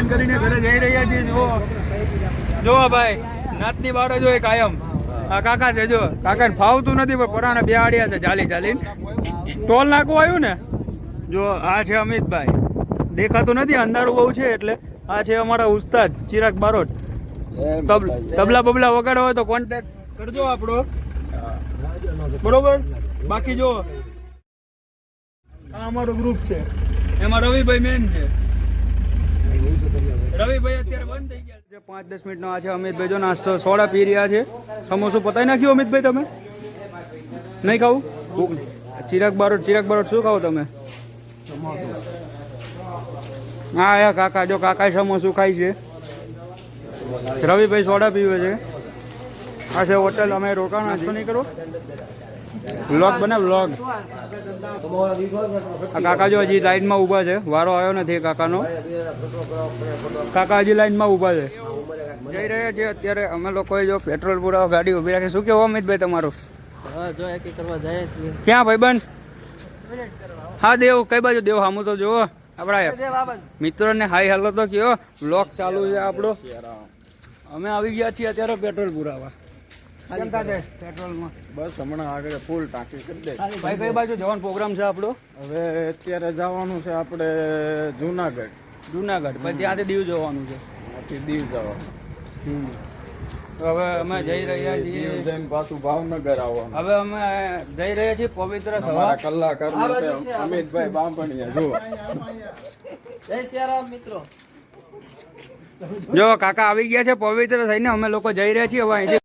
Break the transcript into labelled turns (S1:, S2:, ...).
S1: દર્શન કરીને ઘરે જઈ રહ્યા છીએ. જો ભાઈ નાતની બારો જો કાયમ આ કાકા છે. જો કાકાને ફાવતું નથી પણ પરાને બે આડ્યા છે ચાલીને. ટોલ નાકું આવ્યું ને. જો આ છે અમિતભાઈ, દેખાતું નથી અંધારું બહુ છે એટલે. આ છે અમારા ઉસ્તાદ ચિરાગ બારોટ. તબલા બબલા વગાડવા હોય તો કોન્ટેક્ટ કરજો આપણો, બરોબર. બાકી જો આ અમારો ગ્રુપ છે, એમાં રવિભાઈ મેન છે. રવિભાઈ અત્યારે બંધ થઈ ગયા છે. 5-10 મિનિટનો આ છે અમિતભાઈ. જો નાસ્તો સોડા પી રહ્યા છે. સમોસું પતાવી નાખ્યું અમિતભાઈ તમે? નહીં ખાવું? ચિરાગ બારોટ શું ખાવ તમે? હા કાકા, જો કાકા સમોસું ખાય છે. રવિભાઈ સોડા પીવે છે. આ છે હોટલ, અમે રોકાણા છીએ. નહીં કરો વ્લોગ બનાવ વ્લોગ. આ કાકા જો હજી લાઈનમાં ઊભા છે, વારો આવ્યો નથી કાકાનો. કાકા હજી લાઈનમાં ઊભા છે. જઈ રહ્યા છે અત્યારે અમે લોકોએ. જો પેટ્રોલ પુરાવા ગાડી ઊભી રાખી. શું કેવું અમિતભાઈ તમારું? ક્યાં ભાઈબંધ? હા દેવ, કઈ બાજુ દેવ? સામું તો જુઓ આપણા મિત્રોને હાઈ હાલો તો કયો. વ્લોગ ચાલુ છે આપણો. અમે આવી ગયા છીએ અત્યારે પેટ્રોલ પુરાવા. પેટ્રોલમાં
S2: બસ હમણાં આગળ ફૂલ ટાંકી કરી દે.
S1: ભાઈ કઈ બાજુ જવાનો પ્રોગ્રામ છે આપણો?
S2: હવે અત્યારે જવાનું છે આપણે જુનાગઢ.
S1: પછી ત્યાંથી દીવ જવાનું છે.
S2: દીવ જવાનું.
S1: હવે અમે જઈ રહ્યા છીએ.
S2: જઈને પાછું ભાવનગર આવવાનું.
S1: હવે અમે જઈ રહ્યા છીએ પવિત્ર થવા.
S2: કલાકાર અમિતભાઈ બાંભણિયા. જુઓ
S3: જય સિયારામ મિત્રો.
S1: જો કાકા આવી ગયા છે પવિત્ર થઈને. અમે લોકો જઈ રહ્યા છીએ હવે અહીંથી.